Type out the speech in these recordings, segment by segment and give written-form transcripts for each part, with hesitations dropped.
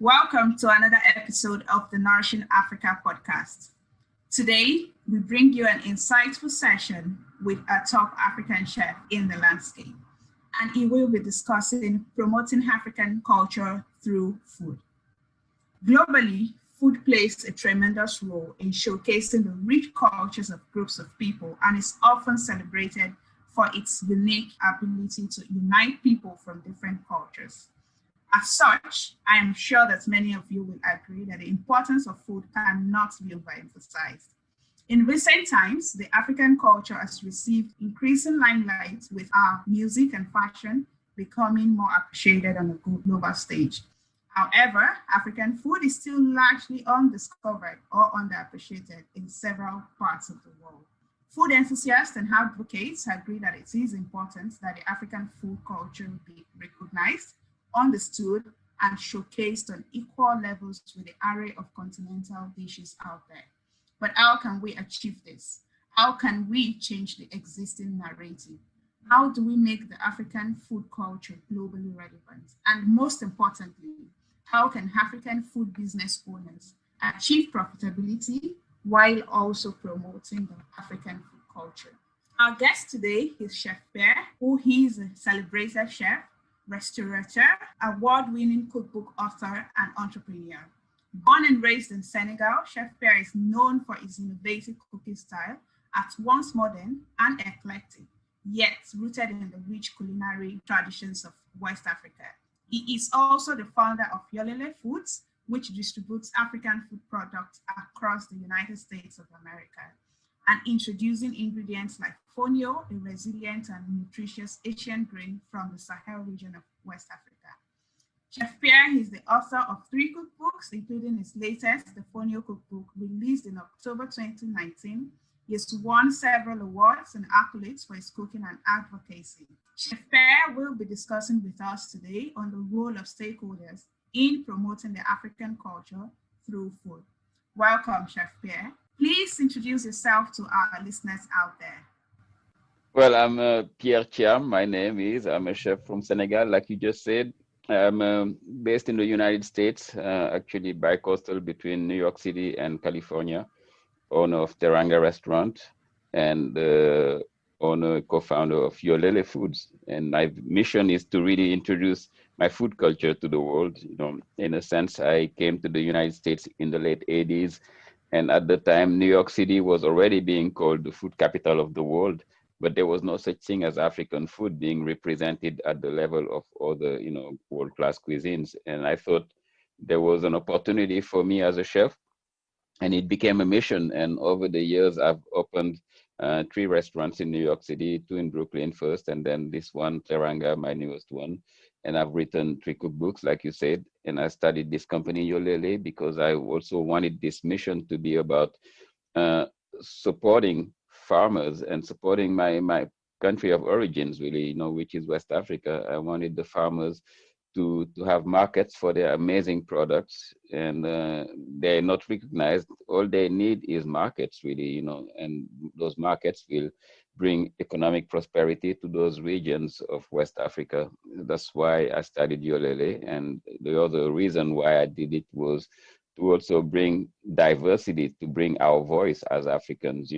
Welcome to another episode of the Nourishing Africa podcast. Today, we bring you an insightful session with a top African chef in the landscape, and he will be discussing promoting African culture through food. Globally, food plays a tremendous role in showcasing the rich cultures of groups of people and is often celebrated for its unique ability to unite people from different cultures. As such, I am sure that many of you will agree that the importance of food cannot be overemphasized. In recent times, the African culture has received increasing limelight with our music and fashion becoming more appreciated on a global stage. However, African food is still largely undiscovered or underappreciated in several parts of the world. Food enthusiasts and advocates agree that it is important that the African food culture be recognized, understood, and showcased on equal levels with the array of continental dishes out there. But how can we achieve this? How can we change the existing narrative? How do we make the African food culture globally relevant? And most importantly, how can African food business owners achieve profitability while also promoting the African food culture? Our guest today is Chef Pierre, who is a celebrated chef, restaurateur, award-winning cookbook author, and entrepreneur. Born and raised in Senegal, Chef Pierre is known for his innovative cooking style, at once modern and eclectic, yet rooted in the rich culinary traditions of West Africa. He is also the founder of Yolele Foods, which distributes African food products across the United States of America, and introducing ingredients like fonio, a resilient and nutritious Asian grain from the Sahel region of West Africa. Chef Pierre is the author of 3 cookbooks, including his latest, the Fonio Cookbook, released in October 2019. He has won several awards and accolades for his cooking and advocacy. Chef Pierre will be discussing with us today on the role of stakeholders in promoting the African culture through food. Welcome, Chef Pierre. Please introduce yourself to our listeners out there. Well, I'm Pierre Thiam. My name is. I'm a chef from Senegal, like you just said. I'm based in the United States, actually bi-coastal between New York City and California, owner of Teranga Restaurant and owner, co-founder of Yolele Foods. And my mission is to really introduce my food culture to the world. You know, in a sense, I came to the United States in the late 80s. And at the time, New York City was already being called the food capital of the world, but there was no such thing as African food being represented at the level of other, world-class cuisines. And I thought there was an opportunity for me as a chef, and it became a mission. And over the years, I've opened 3 restaurants in New York City, 2 in Brooklyn first, and then this one, Teranga, my newest one. And I've written 3 cookbooks, like you said, and I started this company, Yolele, because I also wanted this mission to be about supporting farmers and supporting my country of origins, really, which is West Africa. I wanted the farmers to have markets for their amazing products, and they're not recognized. All they need is markets, really, and those markets will bring economic prosperity to those regions of West Africa. That's why I started Yolele, and the other reason why I did it was to also bring diversity, to bring our voice as Africans,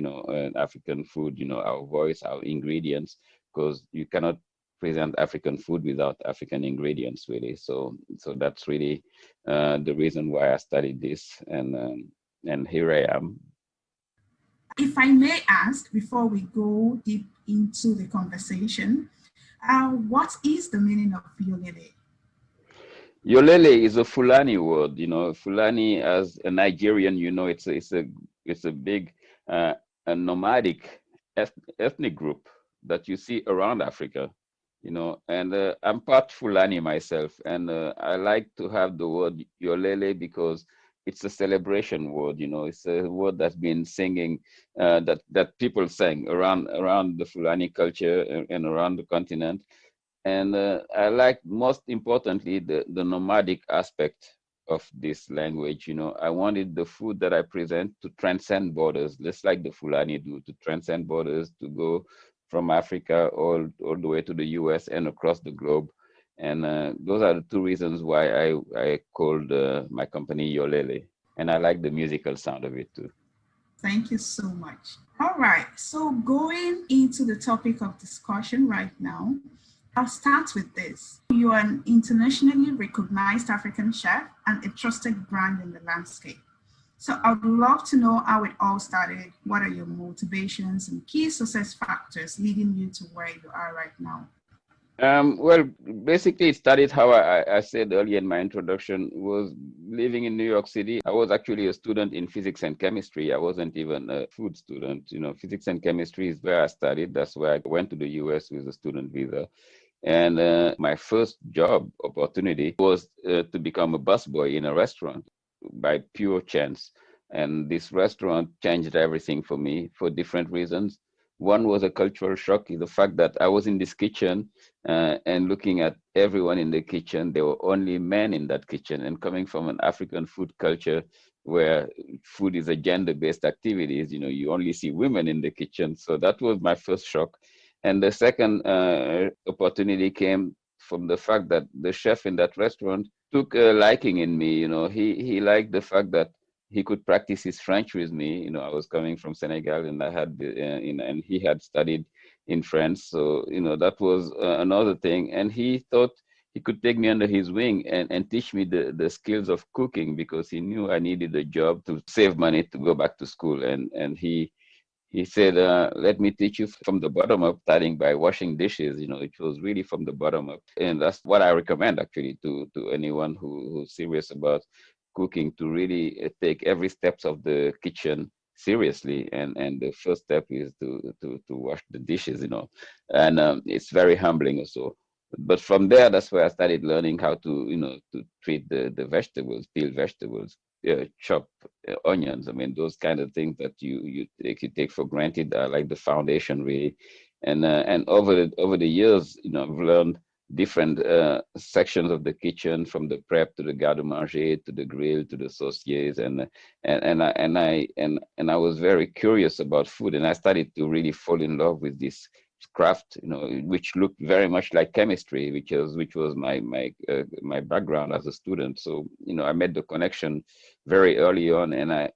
African food, our voice, our ingredients, because you cannot present African food without African ingredients, really. So that's really the reason why I studied this, and here I am. If I may ask, before we go deep into the conversation, what is the meaning of Yolele? Yolele is a Fulani word. Fulani, as a Nigerian, it's a big a nomadic ethnic group that you see around Africa. And I'm part Fulani myself, and I like to have the word Yolele because it's a celebration word. It's a word that's been singing, that people sang around the Fulani culture and around the continent. And I like, most importantly, the nomadic aspect of this language. I wanted the food that I present to transcend borders, just like the Fulani do, to transcend borders, to go from Africa all the way to the US and across the globe. And those are the two reasons why I called my company Yolele. And I like the musical sound of it too. Thank you so much. All right, so going into the topic of discussion right now, I'll start with this. You are an internationally recognized African chef and a trusted brand in the landscape. So I would love to know how it all started. What are your motivations and key success factors leading you to where you are right now? Well, basically, it started how I said earlier in my introduction, was living in New York City. I was actually a student in physics and chemistry. I wasn't even a food student. Physics and chemistry is where I studied. That's where I went to the US with a student visa. And my first job opportunity was to become a busboy in a restaurant by pure chance. And this restaurant changed everything for me for different reasons. One was a cultural shock, is the fact that I was in this kitchen and looking at everyone in the kitchen. There were only men in that kitchen. And coming from an African food culture where food is a gender-based activities, you only see women in the kitchen. So that was my first shock. And the second opportunity came from the fact that the chef in that restaurant took a liking in me. He liked the fact that he could practice his French with me. I was coming from Senegal, and and he had studied in France. So that was another thing. And he thought he could take me under his wing and teach me the skills of cooking, because he knew I needed a job to save money to go back to school. And he said, let me teach you from the bottom up, starting by washing dishes. It was really from the bottom up. And that's what I recommend actually to anyone who's serious about cooking, to really take every steps of the kitchen seriously. And the first step is to wash the dishes. And it's very humbling also. But from there, that's where I started learning how to treat the vegetables, peel vegetables, chop onions. I mean, those kind of things that you take for granted are like the foundation, really. And over the years, I've learned different sections of the kitchen, from the prep to the garde-manger to the grill to the sauciers, and I was very curious about food, and I started to really fall in love with this craft, which looked very much like chemistry, which was my background as a student. So I made the connection very early on, and I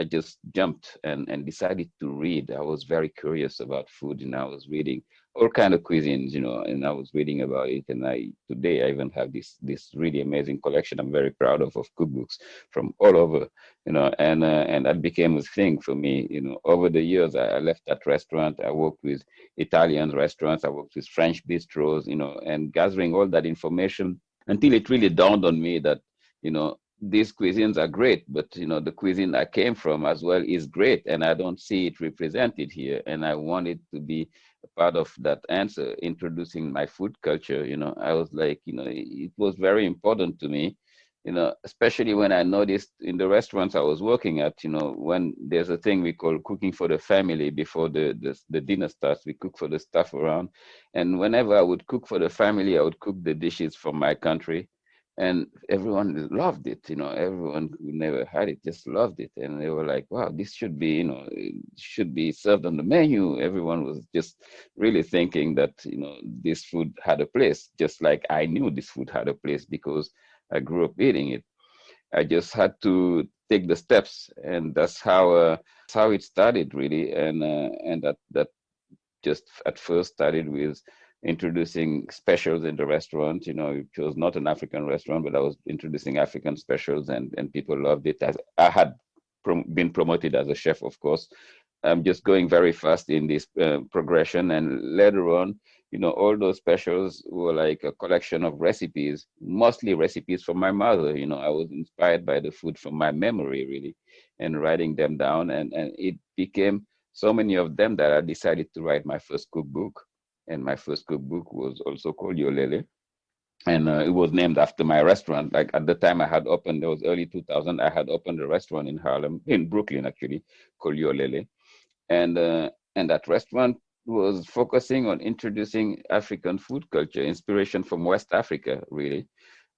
just jumped and decided to read. I was very curious about food, and I was reading all kind of cuisines, and I was reading about it. And today I even have this really amazing collection I'm very proud of cookbooks from all over, and that became a thing for me. Over the years, I left that restaurant. I worked with Italian restaurants. I worked with French bistros, and gathering all that information until it really dawned on me that, these cuisines are great, but the cuisine I came from as well is great, and I don't see it represented here. And I wanted to be a part of that answer, introducing my food culture. I was like, it was very important to me, especially when I noticed in the restaurants I was working at, when there's a thing we call cooking for the family before the dinner starts. We cook for the staff around. And whenever I would cook for the family, I would cook the dishes from my country. And everyone loved it. Everyone who never had it just loved it. And they were like, wow, this should be, it should be served on the menu. Everyone was just really thinking that, this food had a place, just like I knew this food had a place because I grew up eating it. I just had to take the steps, and that's how it started, really. And that just at first started with introducing specials in the restaurant. It was not an African restaurant, but I was introducing African specials, and people loved it. As I had been promoted as a chef, of course. I'm just going very fast in this progression, and later on, all those specials were like a collection of recipes, mostly recipes from my mother. I was inspired by the food from my memory, really, and writing them down, and it became so many of them that I decided to write my first cookbook. And my first cookbook was also called Yolele. And it was named after my restaurant. Like at the time I had opened, it was early 2000, I had opened a restaurant in Harlem, in Brooklyn actually, called Yolele. And that restaurant was focusing on introducing African food culture, inspiration from West Africa, really,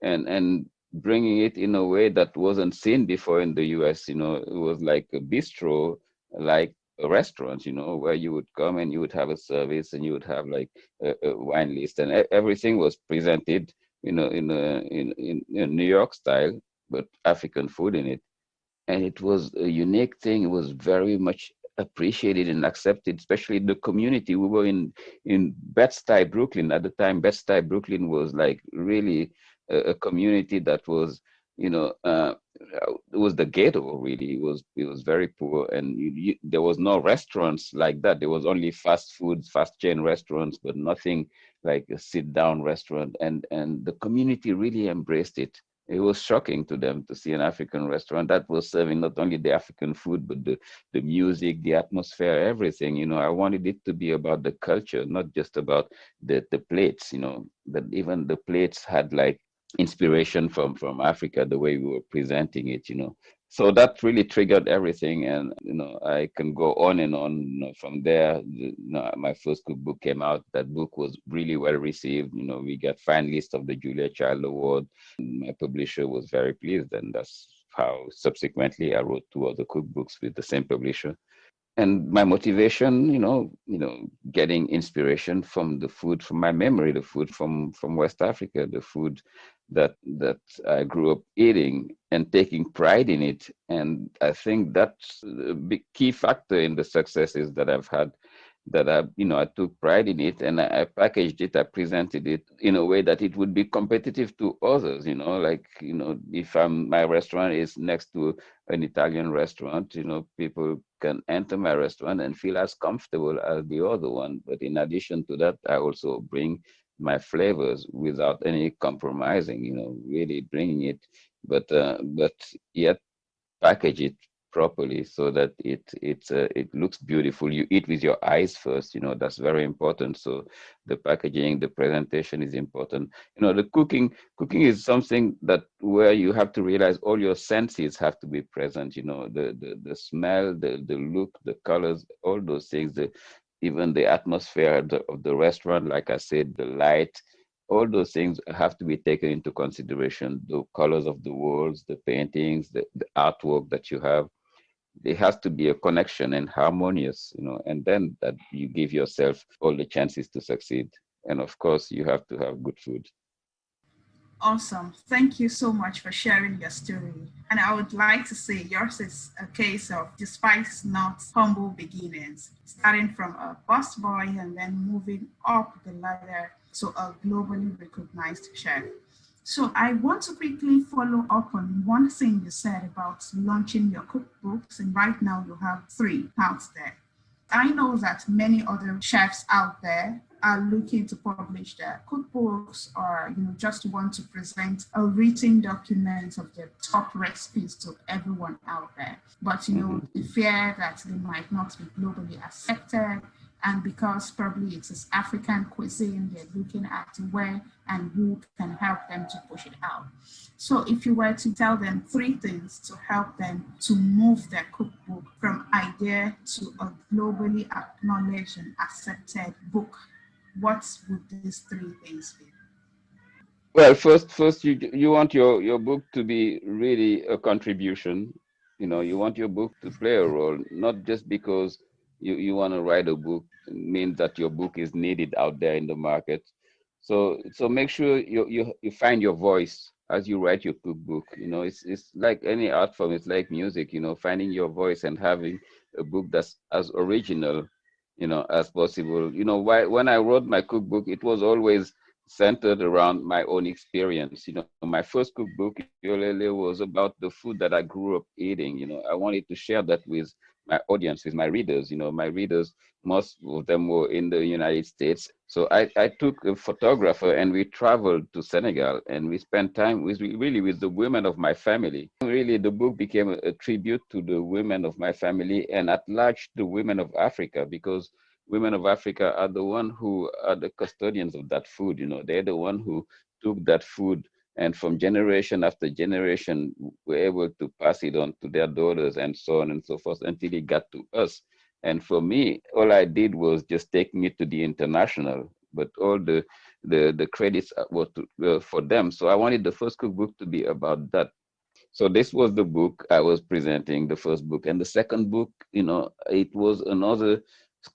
and bringing it in a way that wasn't seen before in the US. It was like a bistro, like a restaurant, where you would come and you would have a service and you would have like a wine list, and everything was presented, in New York style, but African food in it. And it was a unique thing. It was very much appreciated and accepted, especially the community. We were in Bed-Stuy, Brooklyn at the time. Bed-Stuy, Brooklyn was like really a community that was, you know, uh, it was the ghetto. Really, it was very poor, and there was no restaurants like that. There was only fast foods, fast chain restaurants, but nothing like a sit down restaurant. And the community really embraced it. It was shocking to them to see an African restaurant that was serving not only the African food, but the music, the atmosphere, everything. I wanted it to be about the culture, not just about the plates, that even the plates had like inspiration from Africa, the way we were presenting it. So that really triggered everything, and I can go on and on. From there, my first cookbook came out. That book was really well received. We got finalist of the Julia Child Award. My publisher was very pleased, and that's how subsequently I wrote two other cookbooks with the same publisher. And my motivation, getting inspiration from the food, from my memory, the food from West Africa, the food that I grew up eating and taking pride in it. And I think that's a big key factor in the successes that I've had, that I took pride in it, and I packaged it, I presented it in a way that it would be competitive to others, like, if my restaurant is next to an Italian restaurant, people can enter my restaurant and feel as comfortable as the other one. But in addition to that, I also bring my flavors without any compromising, really bringing it, but yet package it properly so that it looks beautiful. You eat with your eyes first, that's very important. So the packaging, the presentation is important. The cooking is something that where you have to realize all your senses have to be present. The smell, the look, the colors, all those things. Even the atmosphere of the restaurant, like I said, the light, all those things have to be taken into consideration. The colors of the walls, the paintings, the artwork that you have, there has to be a connection and harmonious, and then that you give yourself all the chances to succeed. And of course, you have to have good food. Awesome. Thank you so much for sharing your story. And I would like to say yours is a case of, despite not humble beginnings, starting from a bus boy and then moving up the ladder to a globally recognized chef. So I want to quickly follow up on one thing you said about launching your cookbooks, and right now you have three out there. I know that many other chefs out there are looking to publish their cookbooks, or just want to present a written document of their top recipes to everyone out there. But the fear that they might not be globally accepted, and because probably it is African cuisine, they're looking at where and who can help them to push it out. So if you were to tell them three things to help them to move their cookbook from idea to a globally acknowledged and accepted book, what would these three things be? Well, first you want your book to be really a contribution. You want your book to play a role, not just because you want to write a book, means that your book is needed out there in the market. So make sure you find your voice as you write your cookbook. It's like any art form. It's like music. Finding your voice and having a book that's as original, as possible. Why when I wrote my cookbook, it was always centered around my own experience. My first cookbook, Yolele, was about the food that I grew up eating. I wanted to share that with my audience, with my readers. My readers, most of them were in the United States. So I took a photographer and we traveled to Senegal and we spent time with the women of my family. Really, the book became a tribute to the women of my family and at large the women of Africa, because women of Africa are the one who are the custodians of that food. They're the one who took that food and from generation after generation were able to pass it on to their daughters and so on and so forth until it got to us. And for me, all I did was just taking it to the international, but all the credits were for them. So I wanted the first cookbook to be about that. So this was the book I was presenting, the first book. And the second book, it was another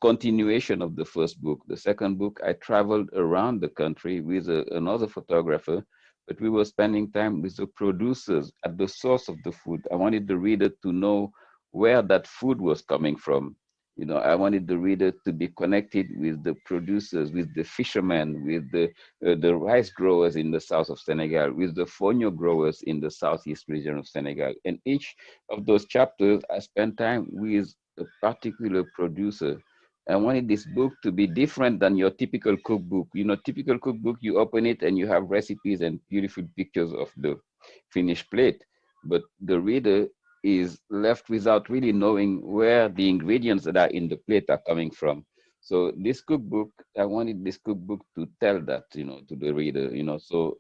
continuation of the first book. The second book, I traveled around the country with another photographer, but we were spending time with the producers at the source of the food. I wanted the reader to know where that food was coming from. I wanted the reader to be connected with the producers, with the fishermen, with the rice growers in the south of Senegal, with the fonio growers in the southeast region of Senegal. And each of those chapters, I spent time with a particular producer. I wanted this book to be different than your typical cookbook. Typical cookbook, you open it and you have recipes and beautiful pictures of the finished plate. But the reader is left without really knowing where the ingredients that are in the plate are coming from. So this cookbook, I wanted this cookbook to tell that, to the reader, so,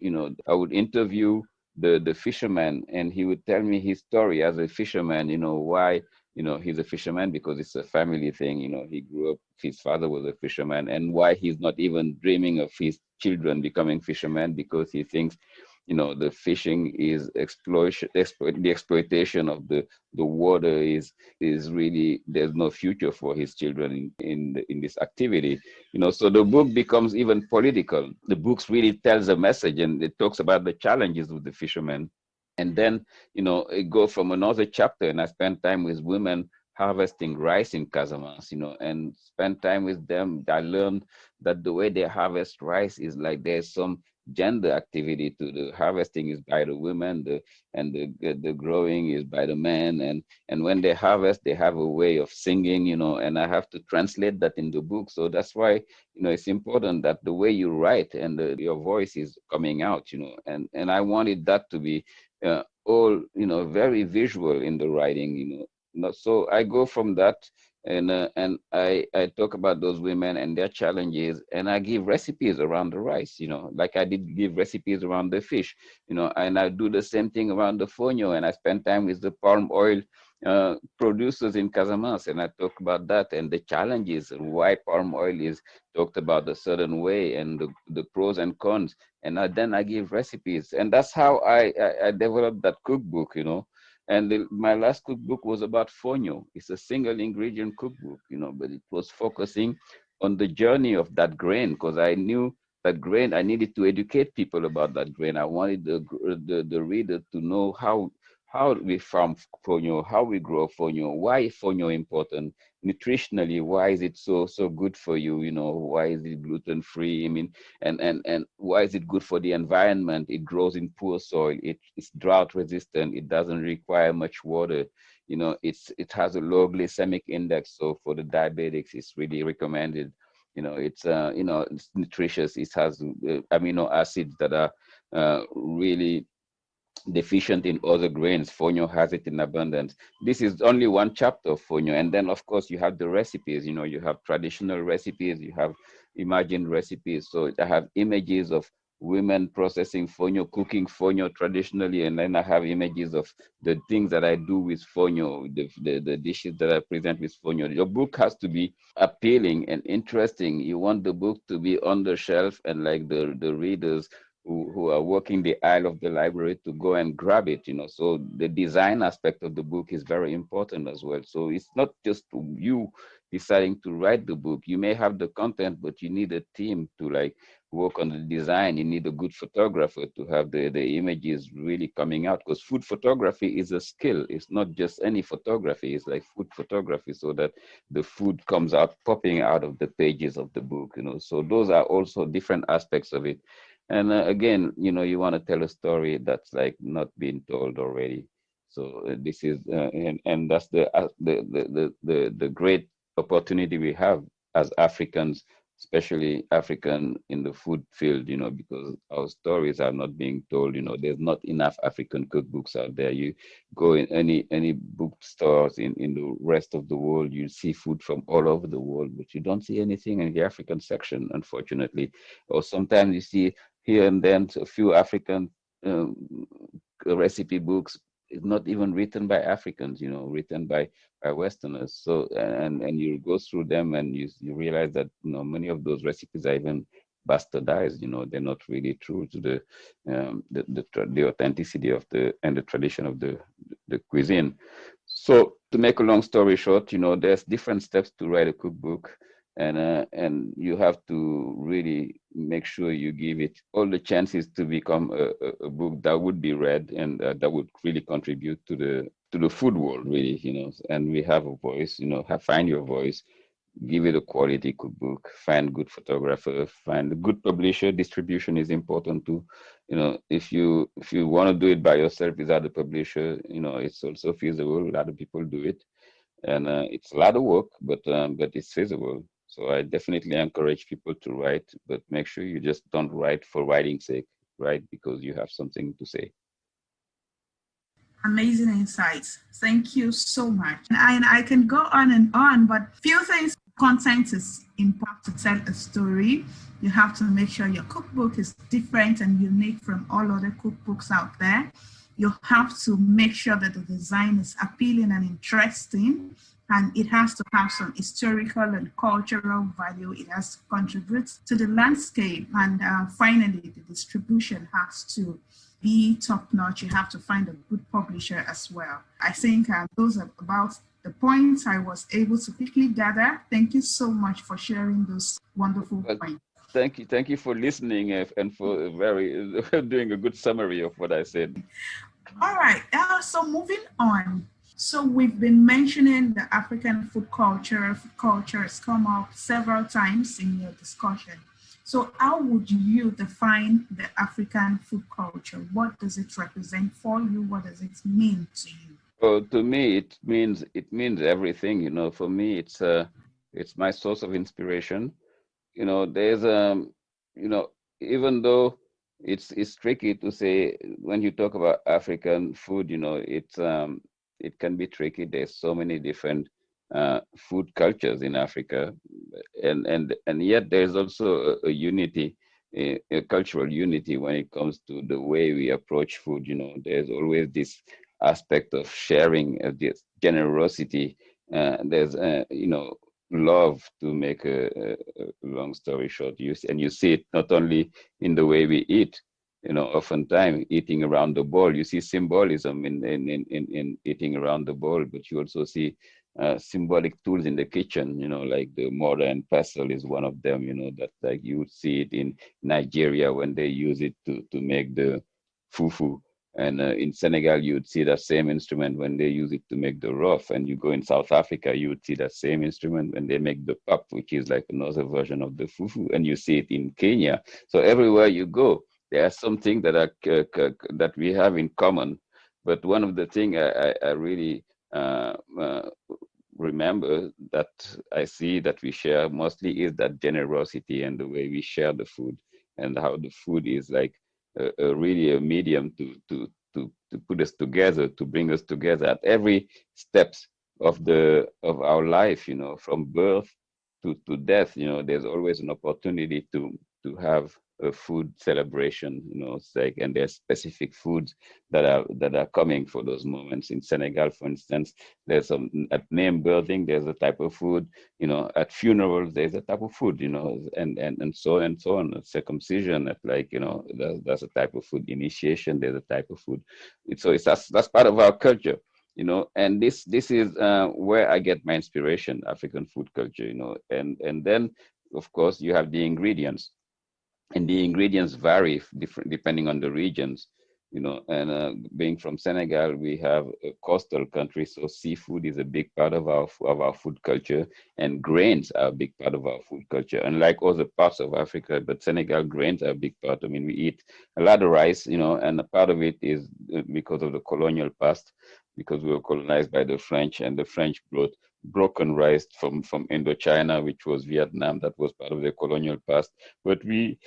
I would interview the fisherman and he would tell me his story as a fisherman, why, he's a fisherman because it's a family thing, he grew up, his father was a fisherman, and why he's not even dreaming of his children becoming fishermen because he thinks the fishing is the exploitation of the water is really, there's no future for his children in this activity. So the book becomes even political. The books really tells a message, and it talks about the challenges of the fishermen. And then it go from another chapter, and I spend time with women harvesting rice in Casamance, and spend time with them. I learned that the way they harvest rice is like there's some gender activity to the harvesting is by the women, the growing is by the men, and when they harvest, they have a way of singing, and I have to translate that in the book. So that's why it's important that the way you write and your voice is coming out, and I wanted that to be all very visual in the writing, so I go from that, and I talk about those women and their challenges, and I give recipes around the rice, like I did give recipes around the fish, and I do the same thing around the fonio, and I spend time with the palm oil producers in Casamance, and I talk about that and the challenges, why palm oil is talked about a certain way, and the pros and cons, and then I give recipes, and that's how I developed that cookbook, and my last cookbook was about fonio. It's a single ingredient cookbook, but it was focusing on the journey of that grain because I knew that grain, I needed to educate people about that grain. I wanted the reader to know how we farm fonio, how we grow fonio, why fonio important nutritionally, why is it so good for you, why is it gluten free? I mean, and why is it good for the environment? It grows in poor soil, it's drought resistant, it doesn't require much water, it has a low glycemic index, so for the diabetics it's really recommended. It's nutritious, it has amino acids that are really deficient in other grains. Fonio has it in abundance. This is only one chapter of fonio. And then, of course, you have the recipes. You have traditional recipes, you have imagined recipes. So I have images of women processing fonio, cooking fonio traditionally, and then I have images of the things that I do with fonio, the dishes that I present with fonio. Your book has to be appealing and interesting. You want the book to be on the shelf and like the readers who are working the aisle of the library to go and grab it, So the design aspect of the book is very important as well. So it's not just you deciding to write the book. You may have the content, but you need a team to like work on the design. You need a good photographer to have the images really coming out, because food photography is a skill. It's not just any photography. It's like food photography, so that the food comes out popping out of the pages of the book, So those are also different aspects of it. And again, you want to tell a story that's like not being told already. So this is, and that's the great opportunity we have as Africans, especially African in the food field, because our stories are not being told. There's not enough African cookbooks out there. You go in any bookstores in the rest of the world, you see food from all over the world, but you don't see anything in the African section, unfortunately. Or sometimes you see here and then a few African um, recipe books is not even written by Africans, written by Westerners. So and you go through them and you realize that many of those recipes are even bastardized. They're not really true to the authenticity of the tradition of the cuisine. So to make a long story short, there's different steps to write a cookbook, and you have to really make sure you give it all the chances to become a book that would be read, and that would really contribute to the food world, really. And we have a voice. Find your voice, give it a quality cookbook, find good photographer, find a good publisher. Distribution is important too. If you want to do it by yourself without a publisher, it's also feasible. A lot of people do it, and it's a lot of work, but it's feasible. So I definitely encourage people to write, but make sure you just don't write for writing's sake. Write because you have something to say. Amazing insights. Thank you so much. And I can go on, but few things. Content is important to tell a story. You have to make sure your cookbook is different and unique from all other cookbooks out there. You have to make sure that the design is appealing and interesting, and it has to have some historical and cultural value. It has to contribute to the landscape. And finally, the distribution has to be top notch. You have to find a good publisher as well. I think those are about the points I was able to quickly gather. Thank you so much for sharing those wonderful points. Thank you for listening, and for doing a good summary of what I said. All right, so moving on. So we've been mentioning the African food culture. Food culture has come up several times in your discussion. So how would you define the African food culture? What does it represent for you? What does it mean to you? Well, to me, it means everything. For me, it's my source of inspiration. There's you know, even though it's tricky to say when you talk about African food, it can be tricky. There's so many different food cultures in Africa, and yet there's also a unity, a cultural unity when it comes to the way we approach food. There's always this aspect of sharing, this generosity. There's love, to make a long story short. You see it not only in the way we eat. Oftentimes eating around the bowl, you see symbolism in eating around the bowl, but you also see symbolic tools in the kitchen. Like the mortar and pestle is one of them. That, like, you would see it in Nigeria when they use it to make the fufu. And in Senegal, you would see that same instrument when they use it to make the rough. And you go in South Africa, you would see that same instrument when they make the pap, which is like another version of the fufu. And you see it in Kenya. So everywhere you go, there are something that we have in common. But one of the things I really remember, that I see that we share mostly, is that generosity, and the way we share the food, and how the food is like really a medium to put us together, to bring us together at every steps of our life. From birth to death. There's always an opportunity to have a food celebration. It's like, and there's specific foods that are coming for those moments. In Senegal, for instance, there's some, at name birthing, there's a type of food. At funerals, there's a type of food. And so on. At circumcision, at, like, that's a type of food. Initiation, there's a type of food. That's part of our culture. And this is where I get my inspiration, African food culture. And then, of course, you have the ingredients, and the ingredients vary different depending on the regions. And being from Senegal, we have a coastal country, so seafood is a big part of our food culture, and grains are a big part of our food culture, unlike other parts of Africa. But Senegal, grains are a big part. I mean, we eat a lot of rice, and a part of it is because of the colonial past, because we were colonized by the French, and the French brought broken rice from Indochina, which was Vietnam, that was part of the colonial past. But we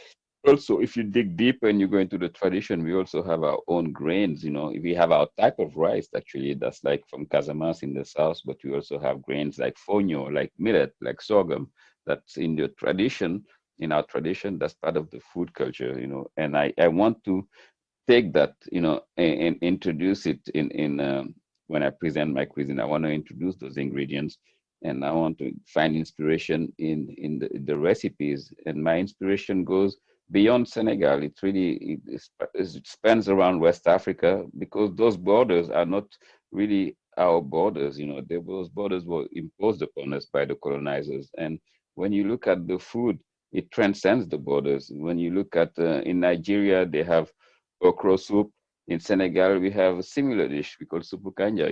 also, if you dig deeper and you go into the tradition, we also have our own grains. We have our type of rice, actually, that's like from Casamance in the south, but we also have grains like fonio, like millet, like sorghum. That's in the tradition. In our tradition, that's part of the food culture. And I want to take that, and introduce it in when I present my cuisine. I want to introduce those ingredients and I want to find inspiration in the recipes. And my inspiration goes beyond Senegal. It really it spans around West Africa, because those borders are not really our borders. Those borders were imposed upon us by the colonizers. And when you look at the food, it transcends the borders. When you look at in Nigeria, they have okra soup. In Senegal, we have a similar dish we call supu kanja.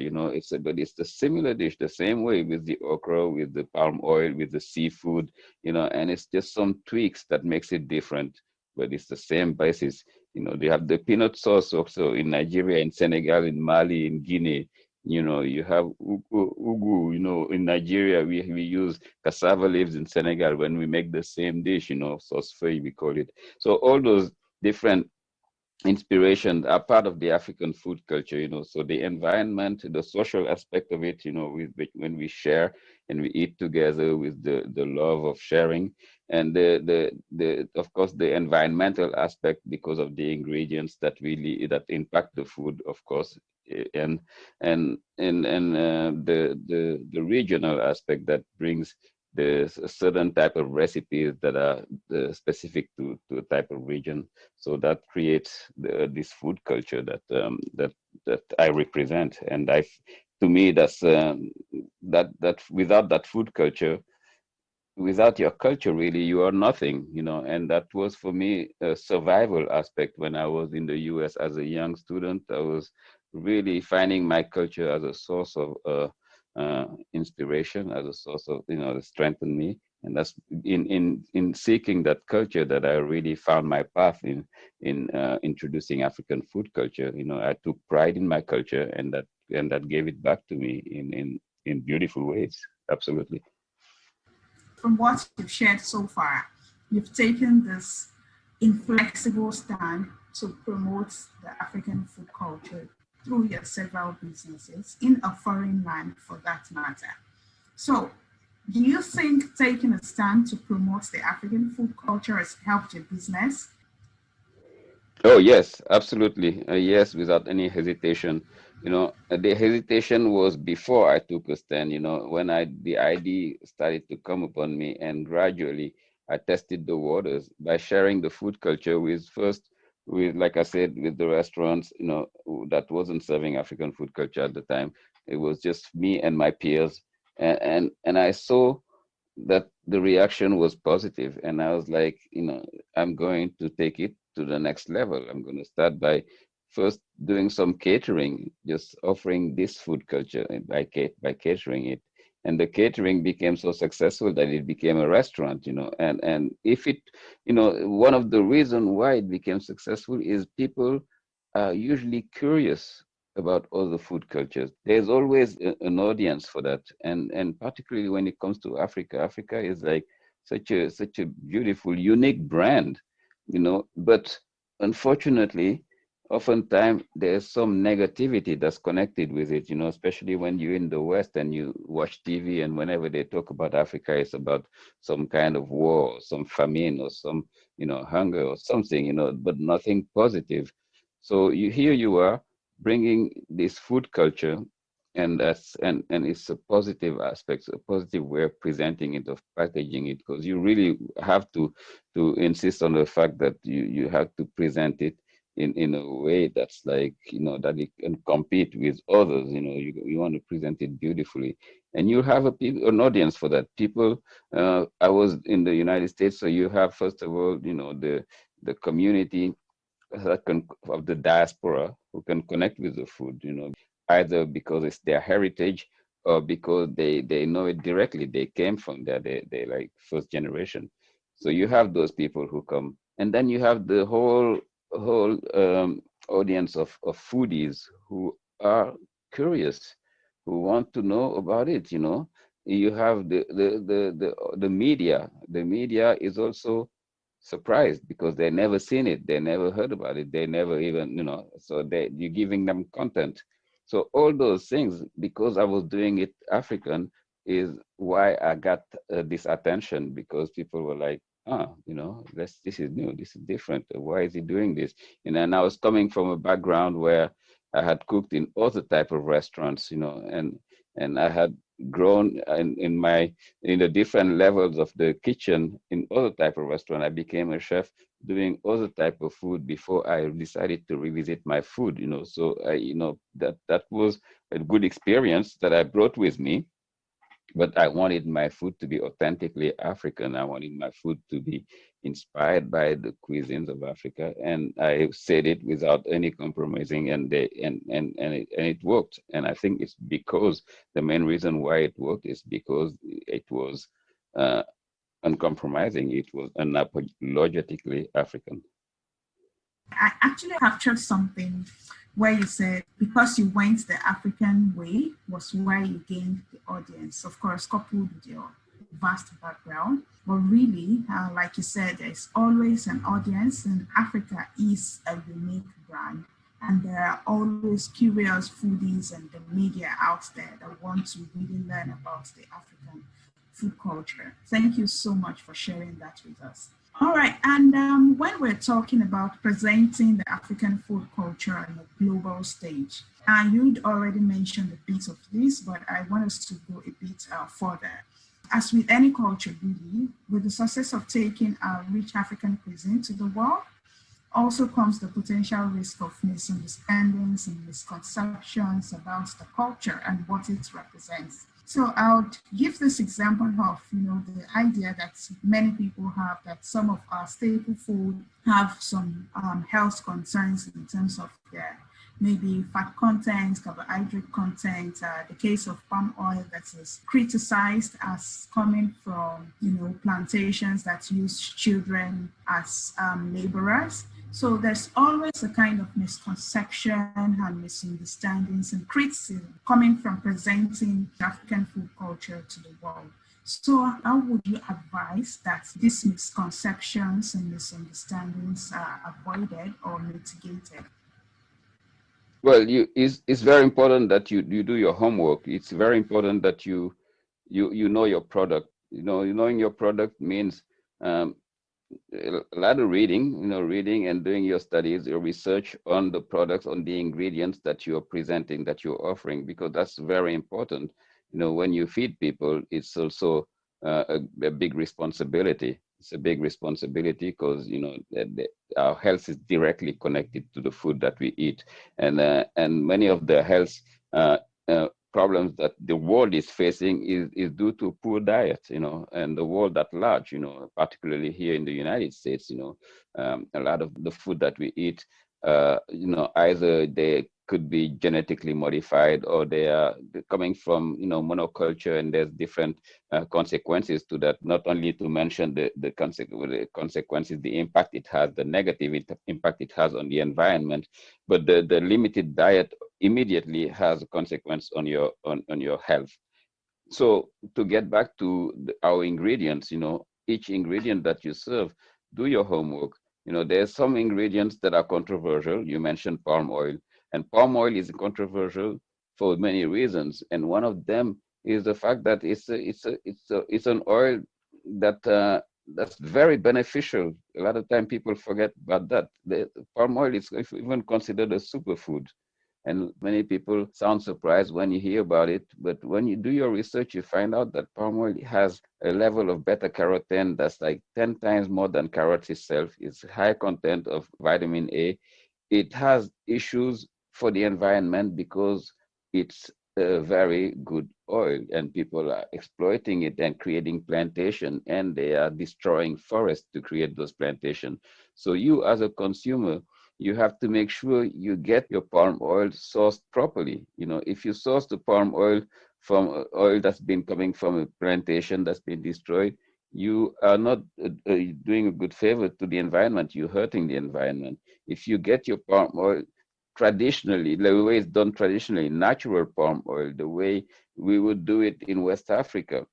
But it's the similar dish, the same way, with the okra, with the palm oil, with the seafood, and it's just some tweaks that makes it different, but it's the same basis. They have the peanut sauce also in Nigeria, in Senegal, in Mali, in Guinea. You have ugu, in Nigeria, we use cassava leaves. In Senegal, when we make the same dish, sauce feuille, we call it. So all those different inspiration are part of the African food culture. So the environment, the social aspect of it, when we share and we eat together with the love of sharing, and the of course the environmental aspect, because of the ingredients that really that impact the food, of course, and the regional aspect that brings the certain type of recipes that are specific to a type of region. So that creates this food culture that I represent. And to me, that's that without that food culture, without your culture, really, you are nothing. And that was for me a survival aspect. When I was in the US as a young student, I was really finding my culture as a source of inspiration, as a source of, that strengthened me. And that's in seeking that culture that I really found my path in introducing African food culture. I took pride in my culture, and that gave it back to me in beautiful ways. Absolutely. From what you've shared so far, you've taken this inflexible stand to promote the African food culture through your several businesses in a foreign land, for that matter. So, do you think taking a stand to promote the African food culture has helped your business? Oh, yes, absolutely. Yes, without any hesitation. The hesitation was before I took a stand, when the idea started to come upon me, and gradually I tested the waters by sharing the food culture like I said, with the restaurants, that wasn't serving African food culture at the time. It was just me and my peers. And I saw that the reaction was positive, and I was like, I'm going to take it to the next level. I'm going to start by first doing some catering, just offering this food culture by catering it. And the catering became so successful that it became a restaurant. And if it, one of the reasons why it became successful is people are usually curious about other food cultures. There's always an audience for that, and particularly when it comes to Africa. Africa is like such a beautiful, unique brand, But unfortunately, oftentimes there's some negativity that's connected with it, especially when you're in the West and you watch TV, and whenever they talk about Africa, it's about some kind of war, some famine, or some, hunger or something, but nothing positive. So here you are bringing this food culture, and it's a positive aspect, a positive way of presenting it, of packaging it, because you really have to insist on the fact that you have to present it in a way that's like, that it can compete with others. You want to present it beautifully, and you have an audience for that. People, I was in the United States, so you have, first of all, the community of the diaspora who can connect with the food, either because it's their heritage, or because they know it directly. They came from there. They like first generation. So you have those people who come, and then you have the whole audience of foodies who are curious, who want to know about it. You have the media. The media is also surprised because they never seen it, they never heard about it, they never even, so you're giving them content. So all those things, because I was doing it African, is why I got this attention, because people were like, this is new, this is different, why is he doing this? And I was coming from a background where I had cooked in other type of restaurants, and I had grown in the different levels of the kitchen in other type of restaurant. I became a chef doing other type of food before I decided to revisit my food. So that was a good experience that I brought with me. But I wanted my food to be authentically African. I wanted my food to be inspired by the cuisines of Africa, and I said it without any compromising, and it worked. And I think it's because the main reason why it worked is because it was uh, uncompromising. It was unapologetically African. I actually captured something where you said because you went the African way was where you gained the audience, of course, coupled with your vast background. But really, like you said, there's always an audience, and Africa is a unique brand. And there are always curious foodies and the media out there that want to really learn about the African food culture. Thank you so much for sharing that with us. All right, and when we're talking about presenting the African food culture on a global stage, you'd already mentioned a bit of this, but I want us to go a bit further. As with any culture, really, with the success of taking our rich African cuisine to the world, also comes the potential risk of misunderstandings and misconceptions about the culture and what it represents. So I would give this example of, the idea that many people have that some of our staple food have some health concerns in terms of their maybe fat content, carbohydrate content, the case of palm oil that is criticized as coming from, plantations that use children as laborers. So there's always a kind of misconception and misunderstandings and criticism coming from presenting African food culture to the world. So how would you advise that these misconceptions and misunderstandings are avoided or mitigated? Well, it's very important that you do your homework. It's very important that you know your product. Knowing your product means um, a lot of reading, reading and doing your studies, your research on the products, on the ingredients that you're presenting, that you're offering, because that's very important. When you feed people, it's also a big responsibility. It's a big responsibility because our health is directly connected to the food that we eat, and many of the health uh, problems that the world is facing is due to poor diet, and the world at large, particularly here in the United States, a lot of the food that we eat, either they could be genetically modified or they're coming from, monoculture, and there's different consequences to that, not only to mention the consequences, the impact it has, the negative impact it has on the environment, but the limited diet immediately has a consequence on your health. So to get back to our ingredients, each ingredient that you serve, do your homework. There's some ingredients that are controversial. You mentioned palm oil, and palm oil is controversial for many reasons, and one of them is the fact that it's an oil that's very beneficial. A lot of time people forget about that. The palm oil is even considered a superfood. And many people sound surprised when you hear about it. But when you do your research, you find out that palm oil has a level of beta carotene that's like 10 times more than carrots itself. It's high content of vitamin A. It has issues for the environment because it's a very good oil, and people are exploiting it and creating plantation, and they are destroying forests to create those plantations. So you as a consumer, you have to make sure you get your palm oil sourced properly. If you source the palm oil from oil that's been coming from a plantation that's been destroyed, you are not doing a good favor to the environment. You're hurting the environment. If you get your palm oil traditionally, the way it's done traditionally, natural palm oil, the way we would do it in West Africa,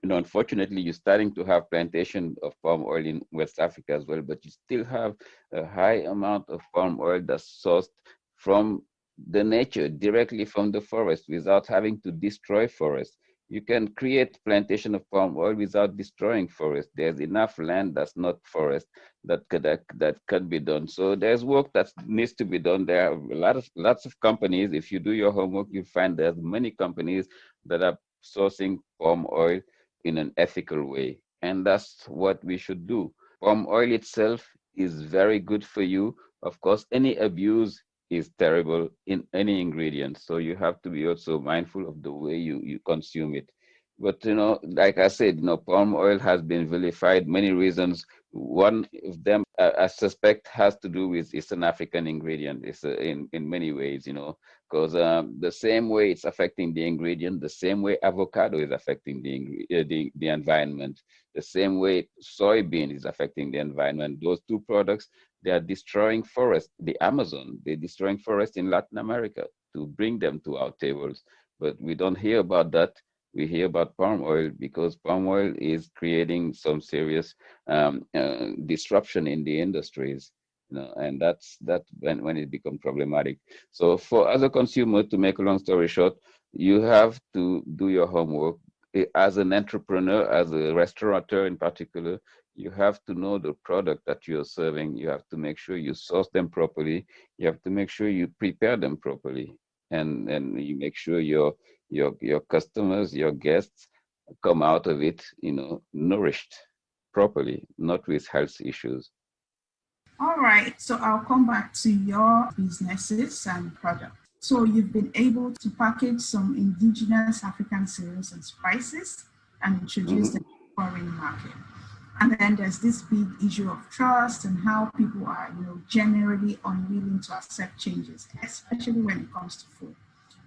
unfortunately, you're starting to have plantation of palm oil in West Africa as well, but you still have a high amount of palm oil that's sourced from the nature, directly from the forest, without having to destroy forest. You can create plantation of palm oil without destroying forest. There's enough land that's not forest that can be done. So there's work that needs to be done. There are lots of companies. If you do your homework, you find there's many companies that are sourcing palm oil in an ethical way. And that's what we should do. Palm oil itself is very good for you. Of course, any abuse is terrible in any ingredient. So you have to be also mindful of the way you consume it. But like I said, palm oil has been vilified many reasons. One of them, I suspect, has to do with it's an African ingredient. It's in many ways, because the same way it's affecting the ingredient, the same way avocado is affecting the environment, the same way soybean is affecting the environment. Those two products, they are destroying forests, the Amazon, they're destroying forests in Latin America to bring them to our tables. But we don't hear about that. We hear about palm oil because palm oil is creating some serious disruption in the industries, and that's when it becomes problematic. So for other consumers, to make a long story short, you have to do your homework. As an entrepreneur, as a restaurateur in particular, you have to know the product that you're serving. You have to make sure you source them properly. You have to make sure you prepare them properly, and you make sure your customers, your guests come out of it, nourished properly, not with health issues. All right, so I'll come back to your businesses and products. So you've been able to package some indigenous African cereals and spices and introduce them to the foreign market. And then there's this big issue of trust and how people are, generally unwilling to accept changes, especially when it comes to food.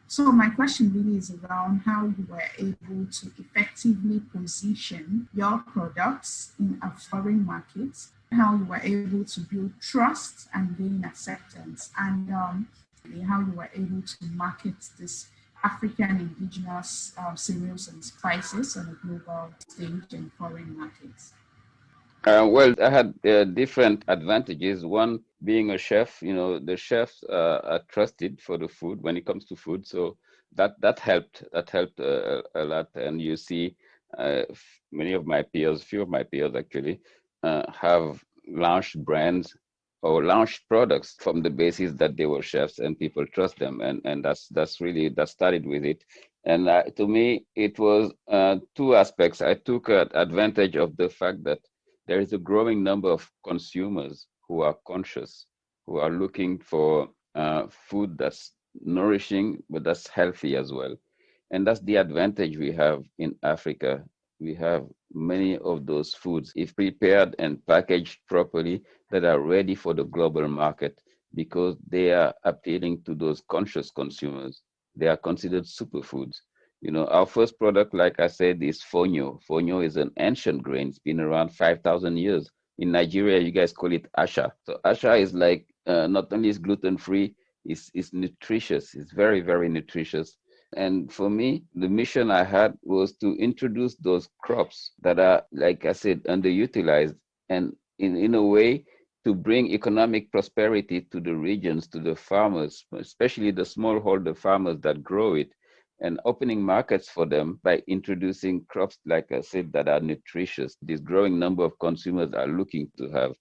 So my question really is around how you were able to effectively position your products in a foreign market, how you were able to build trust and gain acceptance, and how you were able to market this African indigenous cereals and spices on a global stage and foreign markets. Well, I had different advantages. One being a chef, the chefs are trusted for the food when it comes to food. So that helped. That helped a lot. And you see, many of my peers, few of my peers actually, have launched brands or launched products from the basis that they were chefs and people trust them. And that's really, that started with it. And to me, it was two aspects. I took advantage of the fact that there is a growing number of consumers who are conscious, who are looking for food that's nourishing, but that's healthy as well. And that's the advantage we have in Africa. We have many of those foods, if prepared and packaged properly, that are ready for the global market because they are appealing to those conscious consumers. They are considered superfoods. Our first product, like I said, is fonio. Fonio is an ancient grain. It's been around 5,000 years. In Nigeria, you guys call it asha. So asha is like, not only is gluten-free, it's nutritious. It's very, very nutritious. And for me, the mission I had was to introduce those crops that are, like I said, underutilized, and in a way to bring economic prosperity to the regions, to the farmers, especially the smallholder farmers that grow it, and opening markets for them by introducing crops, like I said, that are nutritious. This growing number of consumers are looking to have.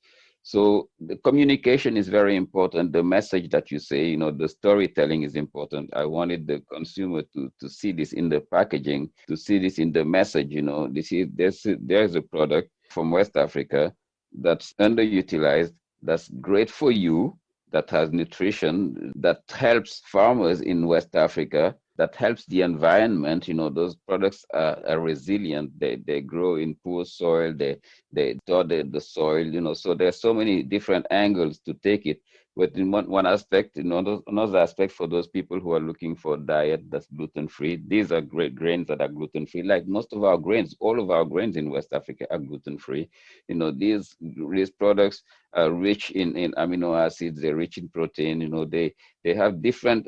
So the communication is very important. The message that you say, the storytelling is important. I wanted the consumer to see this in the packaging, to see this in the message. There's a product from West Africa that's underutilized, that's great for you, that has nutrition, that helps farmers in West Africa, that helps the environment. Those products are resilient. They grow in poor soil. They thaw the soil. So there's so many different angles to take it. But in one aspect, another aspect for those people who are looking for a diet that's gluten-free, these are great grains that are gluten-free. Like most of our grains, all of our grains in West Africa are gluten-free. These products are rich in amino acids. They're rich in protein. They have different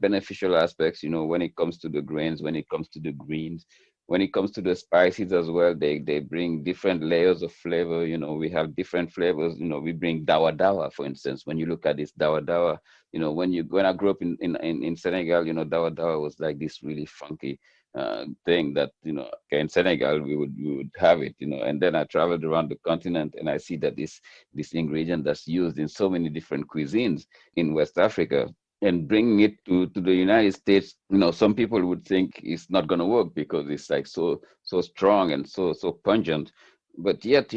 beneficial aspects. When it comes to the grains, when it comes to the greens, when it comes to the spices as well, they bring different layers of flavor. We have different flavors. We bring dawa dawa, for instance. When you look at this dawa dawa, when I grew up in Senegal, dawa dawa was like this really funky thing that in Senegal we would have it. And then I traveled around the continent and I see that this ingredient that's used in so many different cuisines in West Africa, and bringing it to the United States, some people would think it's not going to work because it's like so strong and so pungent. But yet,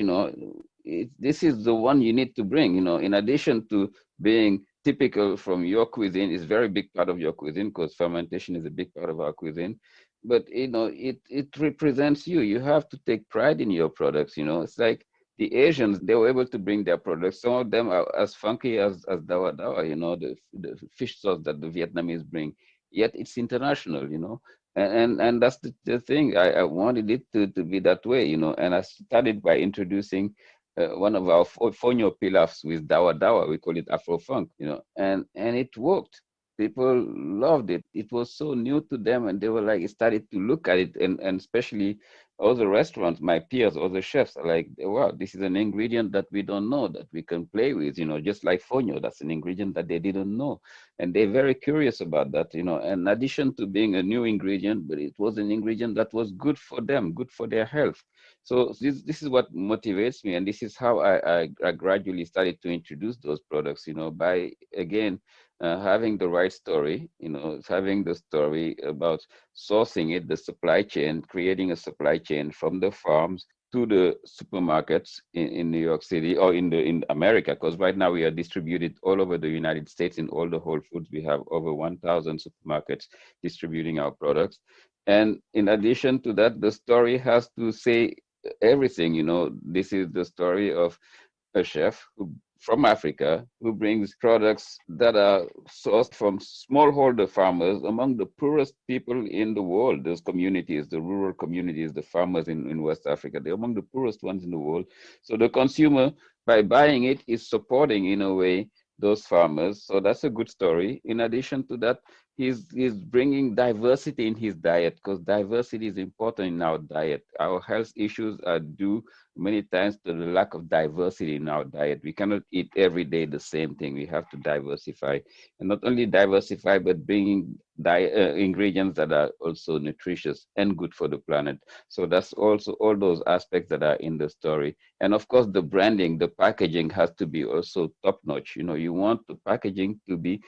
this is the one you need to bring. In addition to being typical from your cuisine, is very big part of your cuisine because fermentation is a big part of our cuisine. But it represents you. You have to take pride in your products. It's like the Asians, they were able to bring their products. Some of them are as funky as dawa dawa, the fish sauce that the Vietnamese bring. Yet it's international, and that's the thing. I wanted it to be that way, and I started by introducing one of our fonio pilafs with dawa dawa. We call it Afro funk, and it worked. People loved it. It was so new to them, and they were like, started to look at it, and especially all the restaurants, my peers, all the chefs are like, wow, this is an ingredient that we don't know that we can play with, just like fonio, that's an ingredient that they didn't know. And they're very curious about that, in addition to being a new ingredient, but it was an ingredient that was good for them, good for their health. So this is what motivates me. And this is how I gradually started to introduce those products, by, again, having the right story, having the story about sourcing it, the supply chain, creating a supply chain from the farms to the supermarkets in New York City or in America, because right now we are distributed all over the United States in all the Whole Foods. We have over 1,000 supermarkets distributing our products. And in addition to that, the story has to say everything. This is the story of a chef from Africa who brings products that are sourced from smallholder farmers among the poorest people in the world. Those communities, the rural communities, the farmers in West Africa, they're among the poorest ones in the world. So the consumer, by buying it, is supporting, in a way, those farmers. So that's a good story. In addition to that, he's bringing diversity in his diet, because diversity is important in our diet. Our health issues are due many times to the lack of diversity in our diet. We cannot eat every day the same thing. We have to diversify, and not only diversify, but bringing ingredients that are also nutritious and good for the planet. So that's also all those aspects that are in the story. And of course, the branding, the packaging has to be also top notch. You want the packaging to be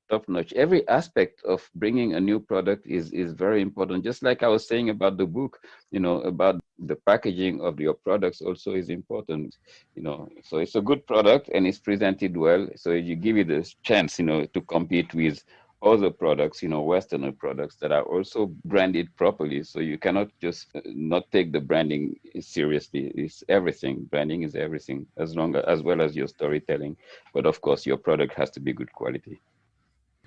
top notch. Every aspect of bringing a new product is very important. Just like I was saying about the book, about the packaging of your products also is important. So it's a good product and it's presented well. So you give it a chance, to compete with other products, Western products that are also branded properly. So you cannot just not take the branding seriously. It's everything. Branding is everything, as well as your storytelling. But of course, your product has to be good quality.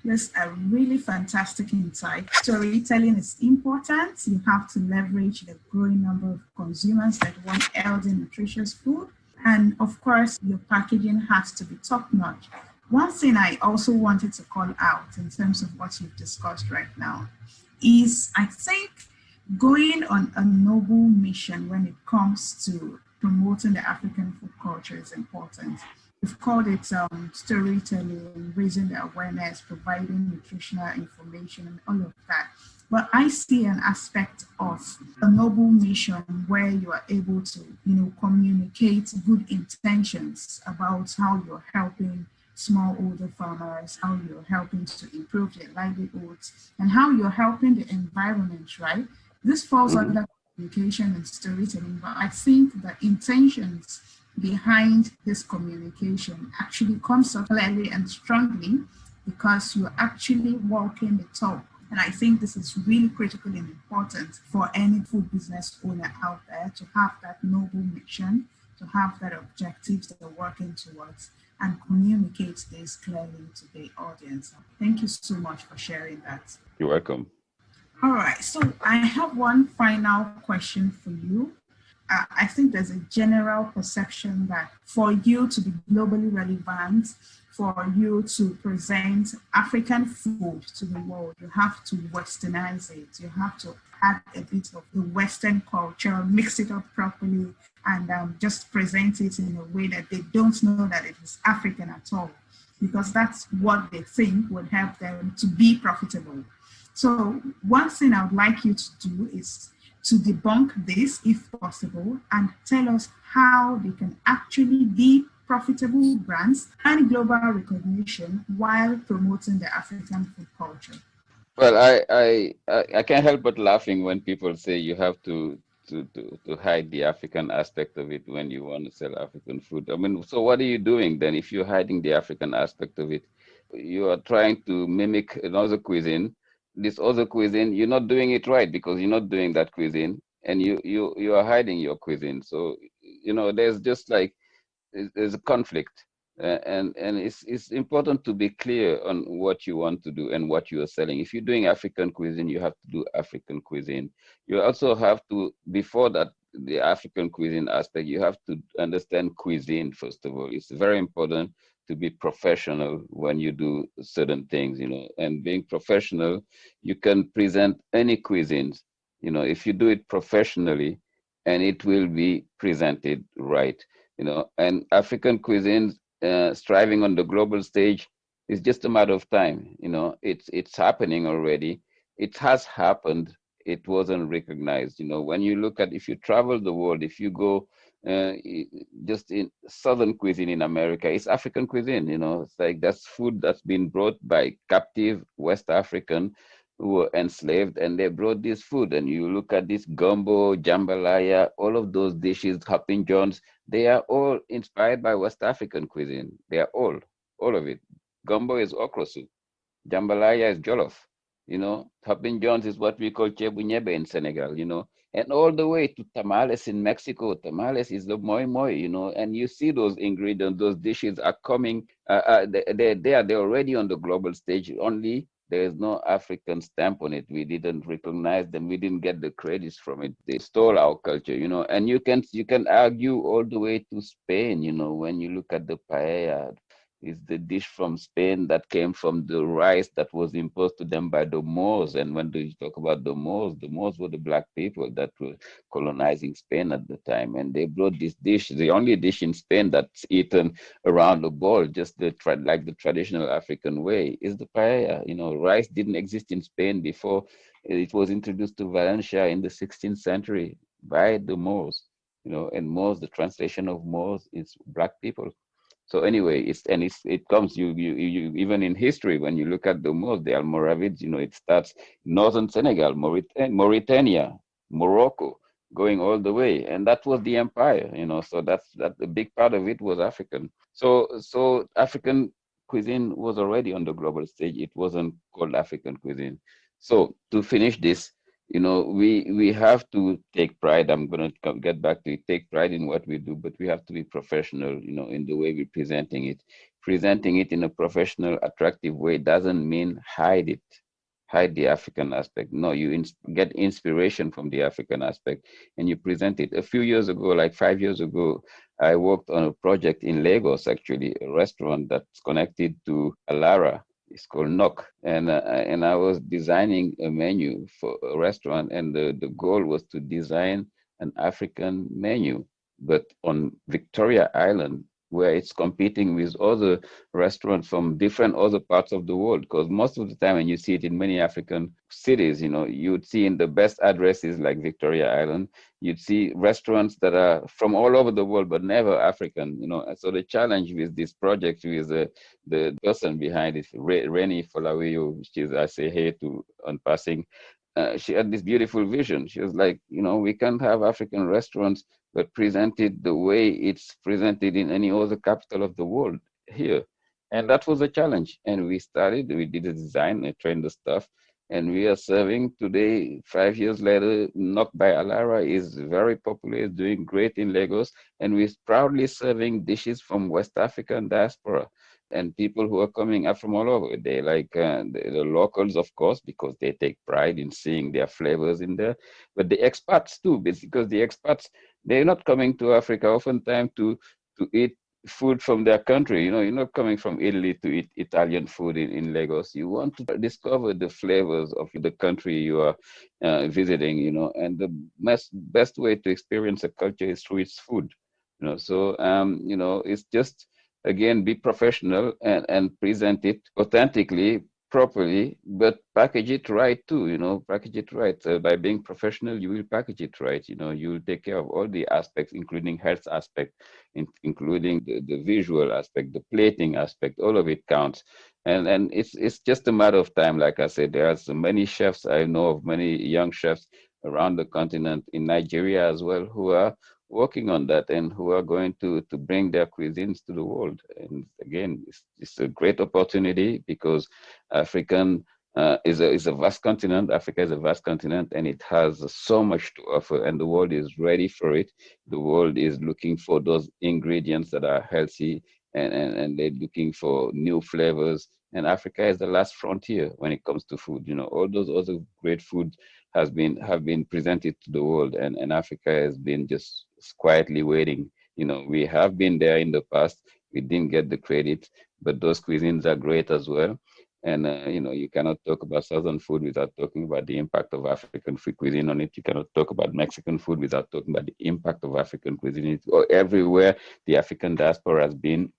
That's a really fantastic insight. Storytelling is important. You have to leverage the growing number of consumers that want healthy, nutritious food. And of course, your packaging has to be top notch. One thing I also wanted to call out in terms of what you've discussed right now is, I think, going on a noble mission when it comes to promoting the African food culture is important. We've called it storytelling, raising the awareness, providing nutritional information, and all of that. But I see an aspect of a noble mission where you are able to, communicate good intentions about how you're helping smallholder farmers, how you're helping to improve their livelihoods, and how you're helping the environment, right? This falls under communication and storytelling, but I think the intentions behind this communication actually comes up clearly and strongly because you're actually walking the talk. And I think this is really critical and important for any food business owner out there to have that noble mission, to have that objectives that they're working towards, and communicate this clearly to the audience. Thank you so much for sharing that. You're welcome. All right, so I have one final question for you. I think there's a general perception that for you to be globally relevant, for you to present African food to the world, you have to westernize it. You have to add a bit of the Western culture, mix it up properly, and just present it in a way that they don't know that it is African at all, because that's what they think would help them to be profitable. So one thing I would like you to do is to debunk this, if possible, and tell us how they can actually be profitable brands, and global recognition while promoting the African food culture. Well, I can't help but laughing when people say you have to hide the African aspect of it when you want to sell African food. I mean, so what are you doing then if you're hiding the African aspect of it? You are trying to mimic another cuisine. This other cuisine, you're not doing it right because you're not doing that cuisine, and you are hiding your cuisine. So, there's just like there's a conflict, and it's important to be clear on what you want to do and what you are selling. If you're doing African cuisine, you have to do African cuisine. You also have to, before that, the African cuisine aspect, you have to understand cuisine first of all. It's very important to be professional when you do certain things, and being professional, you can present any cuisines, if you do it professionally, and it will be presented right. And African cuisines striving on the global stage is just a matter of time. It's happening already. It has happened. It wasn't recognized. When you look at, if you travel the world, if you go just in Southern cuisine in America, it's African cuisine. It's like that's food that's been brought by captive West African who were enslaved, and they brought this food. And you look at this gumbo, jambalaya, all of those dishes, hopping johns, they are all inspired by West African cuisine. They are all of it. Gumbo is okra soup. Jambalaya is jollof. Hopping johns is what we call chebunyebe in Senegal, and all the way to tamales in Mexico. Tamales is the moi moi, and you see those ingredients, those dishes are coming, they're already on the global stage, only there is no African stamp on it. We didn't recognize them. We didn't get the credits from it. They stole our culture, and you can argue all the way to Spain, when you look at the paella. It's the dish from Spain that came from the rice that was imposed to them by the Moors. And when you talk about the Moors were the black people that were colonizing Spain at the time. And they brought this dish, the only dish in Spain that's eaten around the bowl, just like the traditional African way, is the paella. Rice didn't exist in Spain before it was introduced to Valencia in the 16th century by the Moors. And Moors, the translation of Moors is black people. So anyway, it comes you even in history when you look at the Moors, the Almoravids, it starts northern Senegal, Mauritania, Morocco, going all the way, and that was the empire, So that a big part of it was African. So African cuisine was already on the global stage. It wasn't called African cuisine. So to finish this, we have to take pride. I'm going to get back to it, take pride in what we do, but we have to be professional, in the way we're presenting it. Presenting it in a professional, attractive way doesn't mean hide the African aspect. No, you get inspiration from the African aspect and you present it. A few years ago, like 5 years ago, I worked on a project in Lagos, actually, a restaurant that's connected to Alara. It's called Knock, and I was designing a menu for a restaurant, and the goal was to design an African menu, but on Victoria Island, where it's competing with other restaurants from different other parts of the world. Because most of the time, when you see it in many African cities, you'd see in the best addresses like Victoria Island, you'd see restaurants that are from all over the world, but never African. So the challenge with this project with the person behind it, Reni Folawiyo, I say hey to on passing. She had this beautiful vision. She was like, we can't have African restaurants, but presented the way it's presented in any other capital of the world here. And that was a challenge. And we did the design, I trained the staff, and we are serving today, 5 years later. Knock by Alara is very popular, is doing great in Lagos, and we're proudly serving dishes from West African diaspora and people who are coming up from all over. They like the locals, of course, because they take pride in seeing their flavors in there, but the expats too, because the expats, they're not coming to Africa oftentimes to eat food from their country. You're not coming from Italy to eat Italian food in Lagos. You want to discover the flavors of the country you are visiting, and the best way to experience a culture is through its food. So it's just, again, be professional and present it authentically, properly, but package it right too, package it right. By being professional, you will package it right. You will take care of all the aspects, including health aspect, including the visual aspect, the plating aspect, all of it counts. And it's just a matter of time. Like I said, there are so many chefs. I know of many young chefs around the continent, in Nigeria as well, who are working on that and who are going to bring their cuisines to the world. And again, it's a great opportunity because African is a vast continent. Africa is a vast continent, and it has so much to offer, and the world is ready for it. The world is looking for those ingredients that are healthy, and they're looking for new flavors. And Africa is the last frontier when it comes to food. All those other great food have been presented to the world, and Africa has been just quietly waiting. We have been there in the past. We didn't get the credit, but those cuisines are great as well. And you cannot talk about Southern food without talking about the impact of African food cuisine on it. You cannot talk about Mexican food without talking about the impact of African cuisine. Or everywhere the African diaspora has been,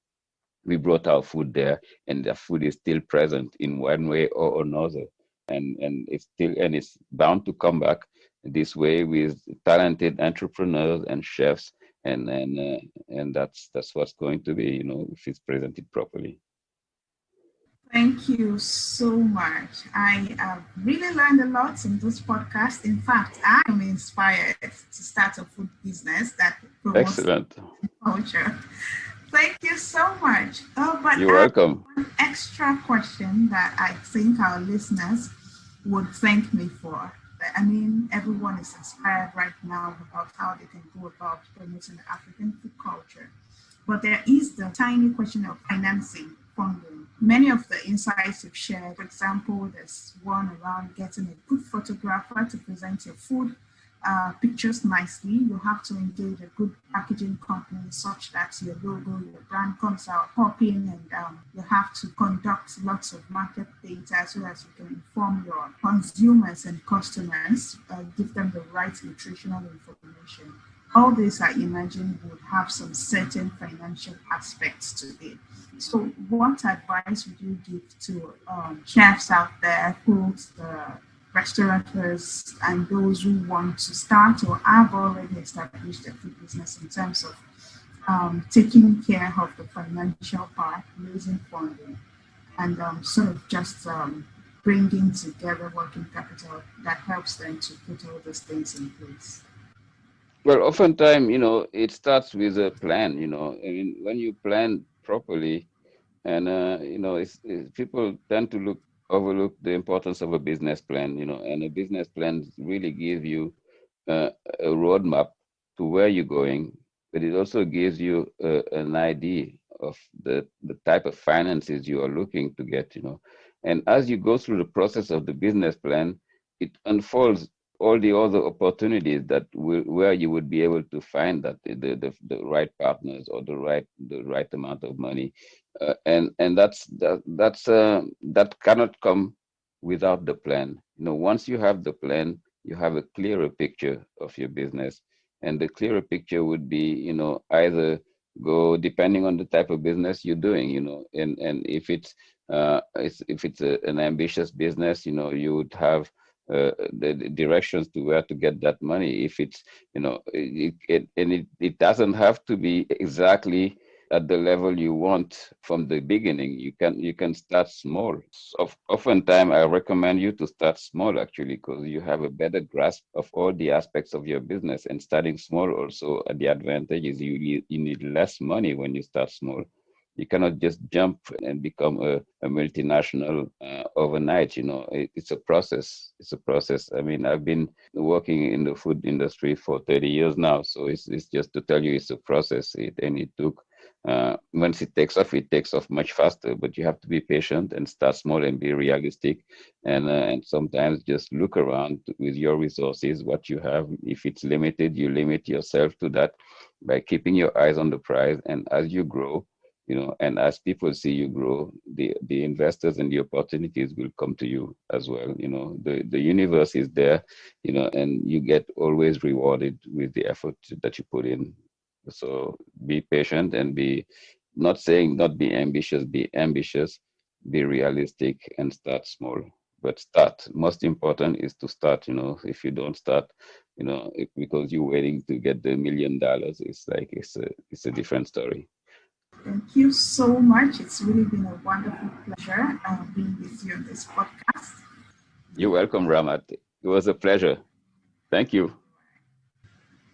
we brought our food there, and the food is still present in one way or another. And it's bound to come back this way with talented entrepreneurs and chefs, and that's what's going to be, if it's presented properly. Thank you so much. I have really learned a lot in this podcast. In fact, I am inspired to start a food business that promotes Excellent. culture. Thank you so much. But You're I have welcome. one extra question that I think our listeners would thank me for. I mean, everyone is inspired right now about how they can go about promoting the African food culture. But there is the tiny question of financing, funding. Many of the insights you've shared, for example, there's one around getting a good photographer to present your food pictures nicely. You have to engage a good packaging company such that your logo, your brand comes out popping, and you have to conduct lots of market data so that you can inform your consumers and customers, give them the right nutritional information. All this, I imagine, would have some certain financial aspects to it. So, what advice would you give to chefs out there, cooks, restaurateurs, and those who want to start or have already established a food business in terms of taking care of the financial part, raising funding, and sort of just bringing together working capital that helps them to put all those things in place? Well, oftentimes, it starts with a plan. I mean, when you plan properly, and people tend to overlook the importance of a business plan. And a business plan really gives you a roadmap to where you're going, but it also gives you an idea of the type of finances you are looking to get. And as you go through the process of the business plan, it unfolds all the other opportunities where you would be able to find that the right partners or the right amount of money, and that cannot come without the plan. Once you have the plan, you have a clearer picture of your business, and the clearer picture would be, either go depending on the type of business you're doing, and if it's an ambitious business, you would have the directions to where to get that money. If it's, it doesn't have to be exactly at the level you want from the beginning. You can start small. Oftentimes, I recommend you to start small, actually, because you have a better grasp of all the aspects of your business. And starting small also, the advantage is you need less money when you start small. You cannot just jump and become a multinational overnight. It's a process. It's a process. I mean, I've been working in the food industry for 30 years now, so it's just to tell you it's a process. And it took, once it takes off much faster. But you have to be patient and start small and be realistic, and sometimes just look around with your resources, what you have. If it's limited, you limit yourself to that by keeping your eyes on the prize. And as you grow, and as people see you grow, the investors and the opportunities will come to you as well. The universe is there, and you get always rewarded with the effort that you put in. So be patient and be, not saying not be ambitious, be ambitious, be realistic and start small. But start. Most important is to start. If you don't start, because you're waiting to get the $1 million, it's like it's a different story. Thank you so much. It's really been a wonderful pleasure being with you on this podcast. You're welcome, Ramat. It was a pleasure. Thank you.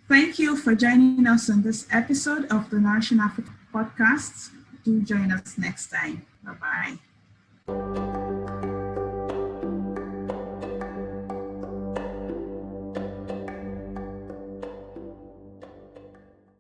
Thank you for joining us on this episode of the Nourishing Africa podcast. Do join us next time. Bye-bye.